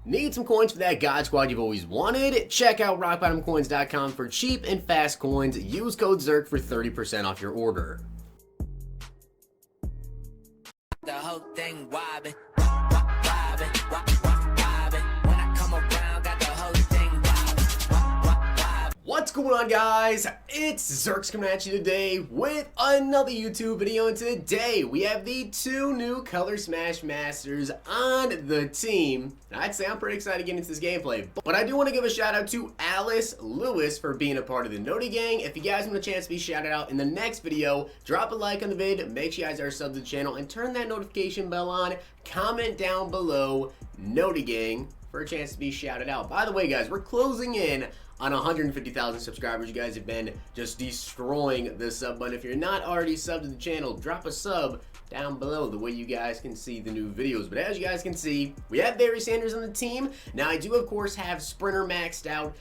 Need some coins for that God Squad you've always wanted? Check out rockbottomcoins.com for cheap and fast coins. Use code ZIRK for 30% off your order. The whole thing wobbin', wobbin', wobbin'. When I come around, got the whole thing wobbin'. What's going on, guys? It's Zirksee coming at you today with another YouTube video, and today we have the two new Color Smash Masters on the team. I'd say I'm pretty excited to get into this gameplay, but I do want to give a shout out to Alice Lewis for being a part of the Noti Gang. If you guys want a chance to be shouted out in the next video, drop a like on the vid, make sure you guys are subbed to the channel, and turn that notification bell on. Comment down below Noti Gang for a chance to be shouted out. By the way, guys, we're closing in on 150,000 subscribers. You guys have been just destroying the sub button. If you're not already subbed to the channel, drop a sub down below the way you guys can see the new videos. But as you guys can see, we have Barry Sanders on the team. Now I do of course have Sprinter maxed out,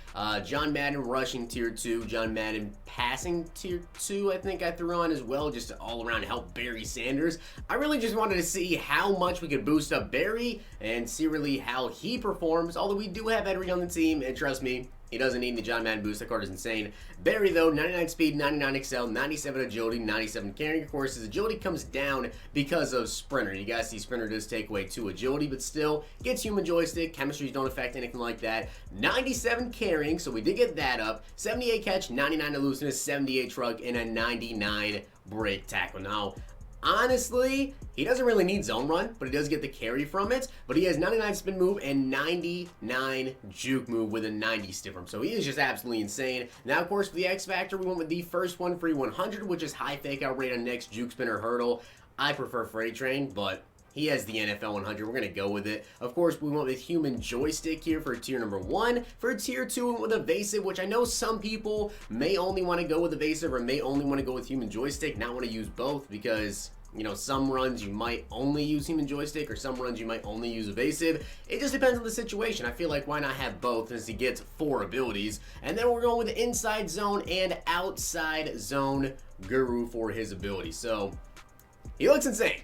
John Madden rushing tier 2, John Madden passing tier 2 I think I threw on as well, just to all around help Barry Sanders. I really just wanted to see how much we could boost up Barry and see really how he performs, although we do have Ed Reed on the team, and trust me, he doesn't need the John Madden boost. That card is insane. Barry, though, 99 speed, 99 excel, 97 agility, 97 carrying. Of course, his agility comes down because of Sprinter. You guys see Sprinter does take away 2 agility, but still gets human joystick. Chemistries don't affect anything like that. 97 carrying, so we did get that up. 78 catch, 99 elusiveness, 78 truck, and a 99 break tackle. Now, honestly, he doesn't really need zone run, but he does get the carry from it. But he has 99 spin move and 99 juke move with a 90 stiff arm. So he is just absolutely insane. Now, of course, for the X Factor, we went with the first one, free 100, which is high fake out rate on next juke spinner hurdle. I prefer Freight Train, but he has the NFL 100. We're going to go with it. Of course, we went with human joystick here for tier number 1. For tier 2, we went with evasive, which I know some people may only want to go with evasive or may only want to go with human joystick, not want to use both because, you know, some runs you might only use human joystick or some runs you might only use evasive. It just depends on the situation. I feel like why not have both since he gets 4 abilities. And then we're going with the inside zone and outside zone guru for his ability. So he looks insane.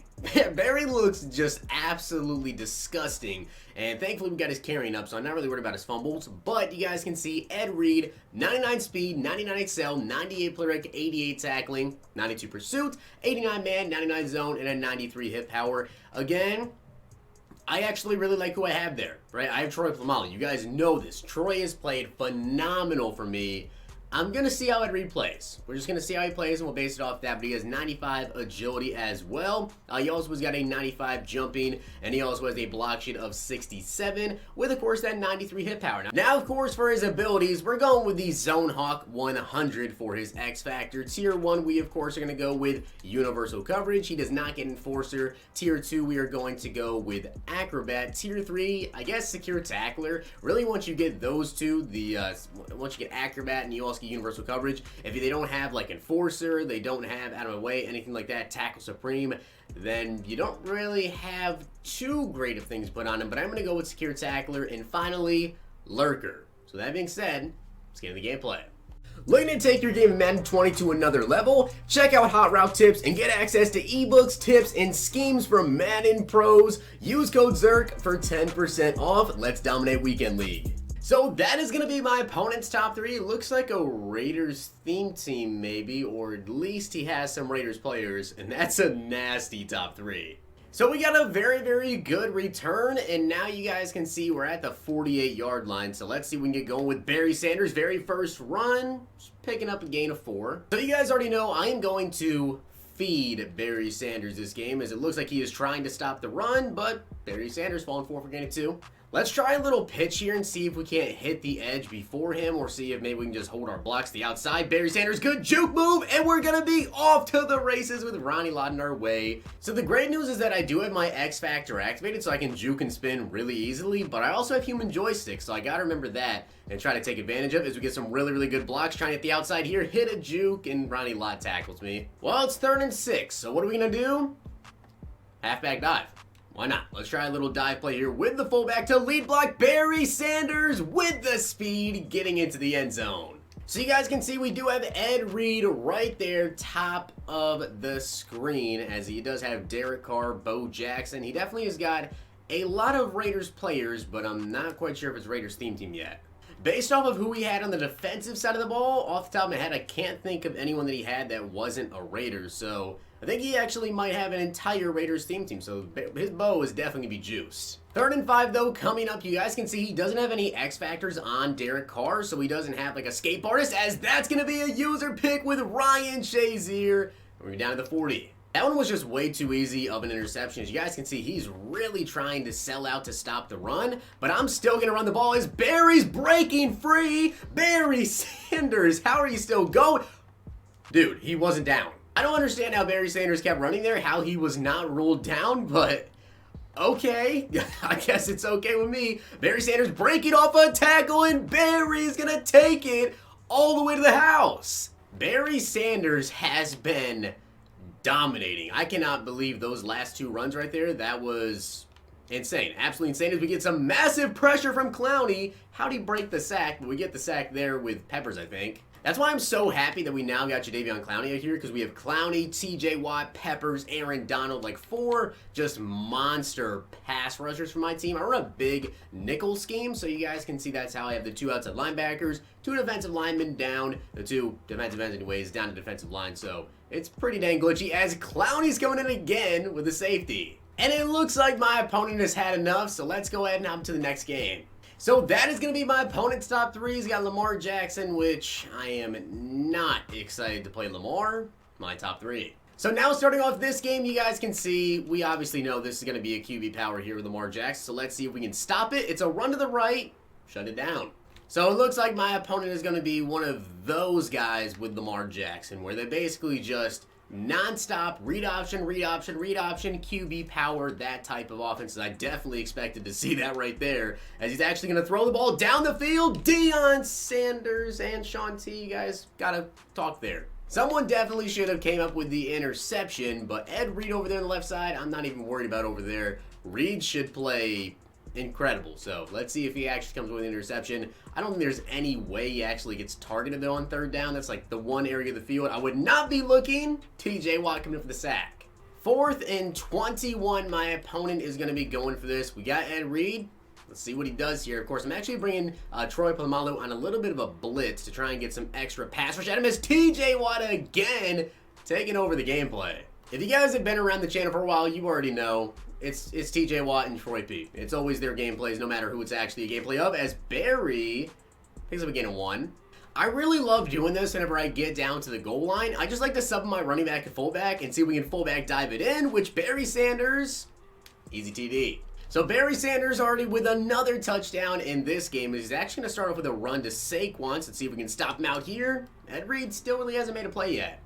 Barry looks just absolutely disgusting, and thankfully we got his carrying up, so I'm not really worried about his fumbles. But you guys can see Ed Reed, 99 speed, 99 excel, 98 play rec, 88 tackling, 92 pursuit, 89 man, 99 zone, and a 93 hit power. Again, I actually really like who I have there, right? I have Troy Plumali. You guys know this. Troy has played phenomenal for me. I'm going to see how Ed Reed plays. We're just going to see how he plays, and we'll base it off that. But he has 95 agility as well. He also has got a 95 jumping, and he also has a block sheet of 67, with, of course, that 93 hit power. Now, of course, for his abilities, we're going with the Zone Hawk 100 for his X Factor. Tier 1, we, of course, are going to go with Universal Coverage. He does not get Enforcer. Tier 2, we are going to go with Acrobat. Tier 3, I guess Secure Tackler. Really, once you get those two, once you get Acrobat and you also Universal Coverage, if they don't have like Enforcer, they don't have out of my way, anything like that, Tackle Supreme, then you don't really have too great of things put on him. But I'm going to go with Secure Tackler, and finally Lurker. So that being said, let's get into the gameplay. Looking to take your game of Madden 20 to another level? Check out Hot Route Tips and get access to ebooks, tips, and schemes from Madden pros. Use code ZIRK for 10% off. Let's dominate Weekend League. So that is going to be my opponent's top 3. It looks like a Raiders theme team maybe, or at least he has some Raiders players, and that's a nasty top 3. So we got a very, very good return, and now you guys can see we're at the 48-yard line. So let's see if we can get going with Barry Sanders' very first run, just picking up a gain of 4. So you guys already know I am going to feed Barry Sanders this game, as it looks like he is trying to stop the run, but Barry Sanders falling 4 for gain of 2. Let's try a little pitch here and see if we can't hit the edge before him, or see if maybe we can just hold our blocks to the outside. Barry Sanders, good juke move, and we're going to be off to the races with Ronnie Lott in our way. So the great news is that I do have my X Factor activated, so I can juke and spin really easily, but I also have human joystick, so I got to remember that and try to take advantage of it as we get some really, really good blocks. Trying to hit the outside here, hit a juke, and Ronnie Lott tackles me. Well, it's 3rd and 6, so what are we going to do? Halfback dive. Why not? Let's try a little dive play here with the fullback to lead block. Barry Sanders with the speed getting into the end zone. So you guys can see we do have Ed Reed right there, top of the screen, as he does have Derek Carr, Bo Jackson. He definitely has got a lot of Raiders players, but I'm not quite sure if it's Raiders theme team yet. Based off of who he had on the defensive side of the ball, off the top of my head, I can't think of anyone that he had that wasn't a Raider, so I think he actually might have an entire Raiders theme team, so his bow is definitely going to be juiced. 3rd and 5, though, coming up, you guys can see he doesn't have any X factors on Derek Carr, so he doesn't have like a escape artist, as that's going to be a user pick with Ryan Shazier. We're down to the 40. That one was just way too easy of an interception. As you guys can see, he's really trying to sell out to stop the run, but I'm still going to run the ball as Barry's breaking free. Barry Sanders, how are you still going? Dude, he wasn't down. I don't understand how Barry Sanders kept running there, how he was not ruled down, but okay. I guess it's okay with me. Barry Sanders breaking off a tackle, and Barry's going to take it all the way to the house. Barry Sanders has been dominating. I cannot believe those last 2 runs right there. That was insane. Absolutely insane as we get some massive pressure from Clowney. How'd he break the sack? But we get the sack there with Peppers, I think. That's why I'm so happy that we now got Jadeveon Clowney out here, because we have Clowney, TJ Watt, Peppers, Aaron Donald, like 4 just monster pass rushers for my team. I run a big nickel scheme, so you guys can see that's how I have the 2 outside linebackers, 2 defensive linemen down, the 2 defensive ends anyways, down to defensive line, so it's pretty dang glitchy as Clowney's coming in again with the safety. And it looks like my opponent has had enough, so let's go ahead and hop to the next game. So that is going to be my opponent's top 3. He's got Lamar Jackson, which I am not excited to play Lamar, my top 3. So now starting off this game, you guys can see, we obviously know this is going to be a QB power here with Lamar Jackson, so let's see if we can stop it. It's a run to the right, shut it down. So it looks like my opponent is going to be one of those guys with Lamar Jackson, where they basically just non-stop read option, read option, read option, QB power, that type of offense. I definitely expected to see that right there, as he's actually going to throw the ball down the field. Deion Sanders and Sean T, you guys got to talk there. Someone definitely should have came up with the interception, but Ed Reed over there on the left side, I'm not even worried about over there. Reed should play incredible, so let's see if he actually comes with an interception. I don't think there's any way he actually gets targeted though on 3rd down. That's like the one area of the field I would not be looking. TJ Watt coming in for the sack. 4th and 21, my opponent is going to be going for this. We got Ed Reed. Let's see what he does here. Of course, I'm actually bringing Troy Polamalu on a little bit of a blitz to try and get some extra pass rush at him as TJ Watt again taking over the gameplay. If you guys have been around the channel for a while, you already know it's TJ Watt and Troy P. It's always their gameplays, no matter who it's actually a gameplay of, as Barry picks up a gain of 1. I really love doing this whenever I get down to the goal line. I just like to sub my running back and fullback and see if we can fullback dive it in, which Barry Sanders, easy TD. So Barry Sanders already with another touchdown in this game. He's actually going to start off with a run to Saquon. Let's see if we can stop him out here. Ed Reed still really hasn't made a play yet.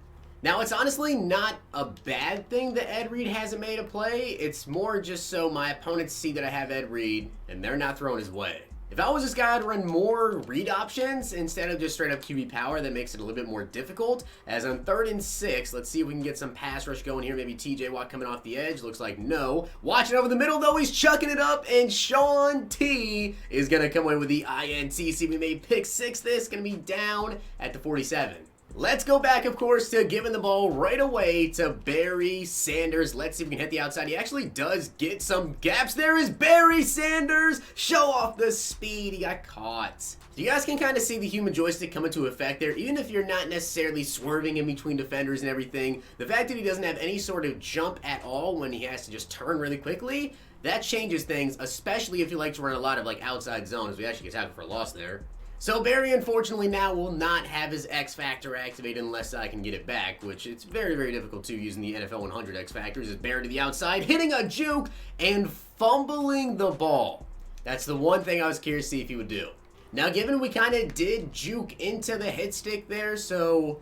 Now, it's honestly not a bad thing that Ed Reed hasn't made a play. It's more just so my opponents see that I have Ed Reed, and they're not throwing his way. If I was this guy, I'd run more read options instead of just straight up QB power. That makes it a little bit more difficult. As on 3rd and 6, let's see if we can get some pass rush going here. Maybe TJ Watt coming off the edge. Looks like no. Watching over the middle, though, he's chucking it up, and Sean T is going to come away with the INT. See if we may pick 6 this. Going to be down at the 47. Let's go back, of course, to giving the ball right away to Barry Sanders. Let's see if we can hit the outside. He actually does get some gaps. There is Barry Sanders. Show off the speed. He got caught. You guys can kind of see the human joystick come into effect there. Even if you're not necessarily swerving in between defenders and everything, the fact that he doesn't have any sort of jump at all when he has to just turn really quickly, that changes things, especially if you like to run a lot of like outside zones. We actually get tackled for a loss there. So Barry, unfortunately, now will not have his X Factor activated unless I can get it back, which it's very, very difficult to using the NFL 100 X Factors. Is Barry to the outside, hitting a juke, and fumbling the ball. That's the one thing I was curious to see if he would do. Now, given we kind of did juke into the hit stick there, so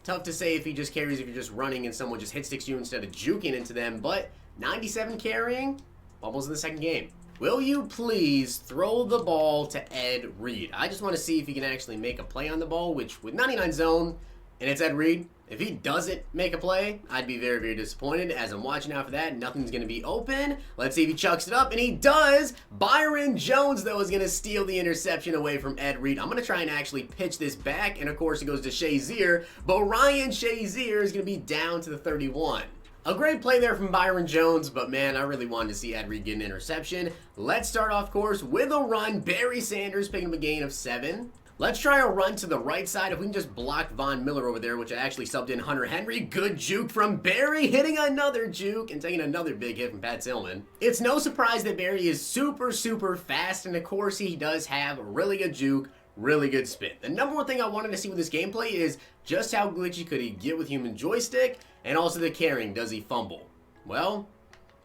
tough to say if he just carries if you're just running and someone just hit sticks you instead of juking into them, but 97 carrying, almost in the second game. Will you please throw the ball to Ed Reed? I just want to see if he can actually make a play on the ball, which with 99 zone, and it's Ed Reed, if he doesn't make a play, I'd be very, very disappointed. As I'm watching out for that, nothing's going to be open. Let's see if he chucks it up, and he does. Byron Jones, though, is going to steal the interception away from Ed Reed. I'm going to try and actually pitch this back, and of course it goes to Shazier, but Ryan Shazier is going to be down to the 31. A great play there from Byron Jones, but man, I really wanted to see Ed Reed get an interception. Let's start off course with a run. Barry Sanders picking up a gain of 7. Let's try a run to the right side. If we can just block Von Miller over there, which I actually subbed in Hunter Henry. Good juke from Barry, hitting another juke and taking another big hit from Pat Tillman. It's no surprise that Barry is super fast, and of course he does have a really good juke, really good spin. The number one thing I wanted to see with this gameplay is just how glitchy could he get with human joystick, and also the carrying. Does he fumble? Well,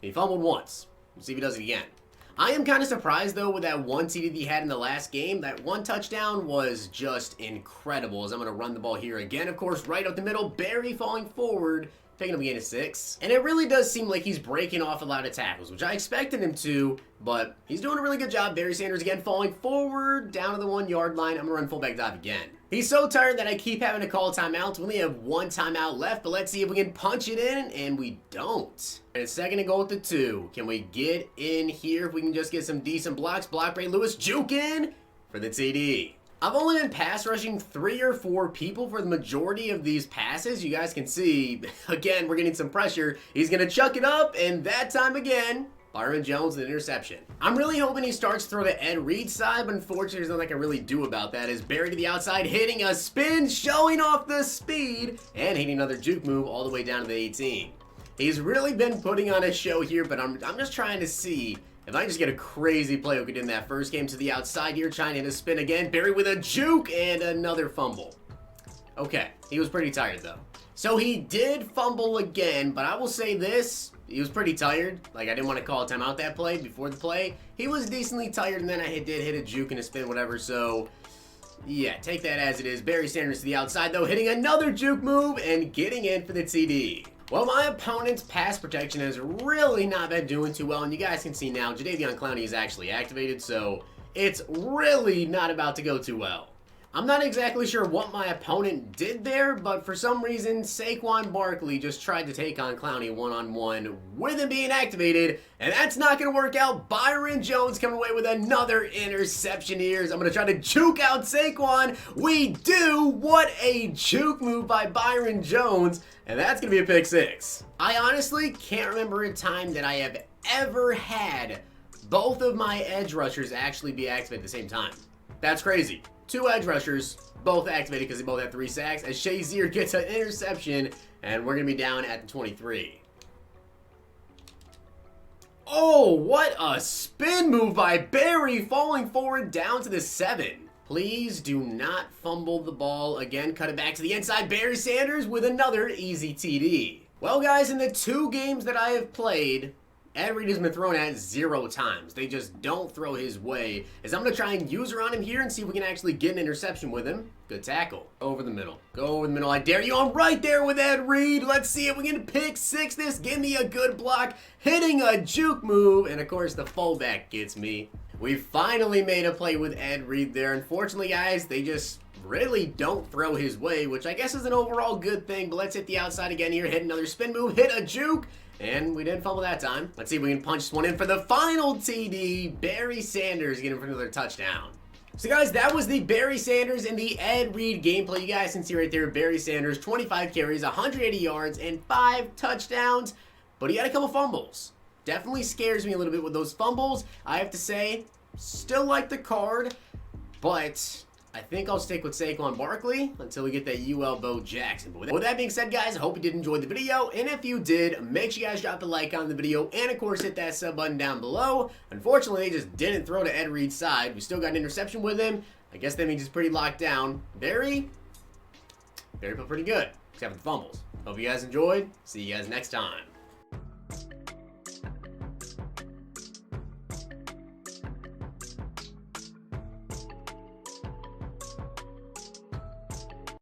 he fumbled once. We'll see if he does it again. I am kind of surprised though with that one TD that he had in the last game. That one touchdown was just incredible, as I'm going to run the ball here again. Of course, right up the middle, Barry falling forward, picking up a gain of 6. And it really does seem like he's breaking off a lot of tackles, which I expected him to, but he's doing a really good job. Barry Sanders again falling forward, down to the 1 yard line. I'm going to run fullback dive again. He's so tired that I keep having to call timeouts. We only have 1 timeout left, but let's see if we can punch it in, and we don't. And it's 2nd and goal at the 2. Can we get in here if we can just get some decent blocks? Block Ray Lewis, juke in for the TD. I've only been pass rushing 3 or 4 people for the majority of these passes. You guys can see, again, we're getting some pressure. He's going to chuck it up, and that time again, Byron Jones, an interception. I'm really hoping he starts to throw the Ed Reed side, but unfortunately there's nothing I can really do about that. As Barry to the outside, hitting a spin, showing off the speed, and hitting another juke move all the way down to the 18. He's really been putting on a show here, but I'm just trying to see if I can just get a crazy play like we did in that first game to the outside here, trying to hit a spin again. Barry with a juke and another fumble. Okay, he was pretty tired though. So he did fumble again, but I will say this, he was pretty tired. Like, I didn't want to call a timeout that play before the play. He was decently tired, and then I did hit a juke and a spin, whatever, so yeah, take that as it is. Barry Sanders to the outside though, hitting another juke move and getting in for the TD. Well, my opponent's pass protection has really not been doing too well, and you guys can see now, Jadeveon Clowney is actually activated, so it's really not about to go too well. I'm not exactly sure what my opponent did there, but for some reason, Saquon Barkley just tried to take on Clowney one-on-one with him being activated, and that's not going to work out. Byron Jones coming away with another interception here. I'm going to try to juke out Saquon. We do! What a juke move by Byron Jones, and that's going to be a pick 6. I honestly can't remember a time that I have ever had both of my edge rushers actually be activated at the same time. That's crazy. 2 edge rushers, both activated because they both had 3 sacks, as Shazier gets an interception, and we're going to be down at the 23. Oh, what a spin move by Barry, falling forward down to the 7. Please do not fumble the ball again. Cut it back to the inside. Barry Sanders with another easy TD. Well, guys, in the 2 games that I have played, Ed Reed has been thrown at 0 times. They just don't throw his way. As I'm going to try and use her on him here and see if we can actually get an interception with him. Good tackle. Over the middle. Go over the middle. I dare you. I'm right there with Ed Reed. Let's see if we can pick 6 this. Give me a good block. Hitting a juke move. And, of course, the fullback gets me. We finally made a play with Ed Reed there. Unfortunately, guys, they just really don't throw his way, which I guess is an overall good thing. But let's hit the outside again here. Hit another spin move. Hit a juke. And we didn't fumble that time. Let's see if we can punch this one in for the final TD. Barry Sanders getting for another touchdown. So guys, that was the Barry Sanders and the Ed Reed gameplay. You guys can see right there, Barry Sanders, 25 carries, 180 yards, and 5 touchdowns. But he had a couple fumbles. Definitely scares me a little bit with those fumbles. I have to say, still like the card, but I think I'll stick with Saquon Barkley until we get that UL Bo Jackson. But with that being said, guys, I hope you did enjoy the video. And if you did, make sure you guys drop a like on the video. And, of course, hit that sub button down below. Unfortunately, they just didn't throw to Ed Reed's side. We still got an interception with him. I guess that means he's pretty locked down. Barry put pretty good, except for the fumbles. Hope you guys enjoyed. See you guys next time.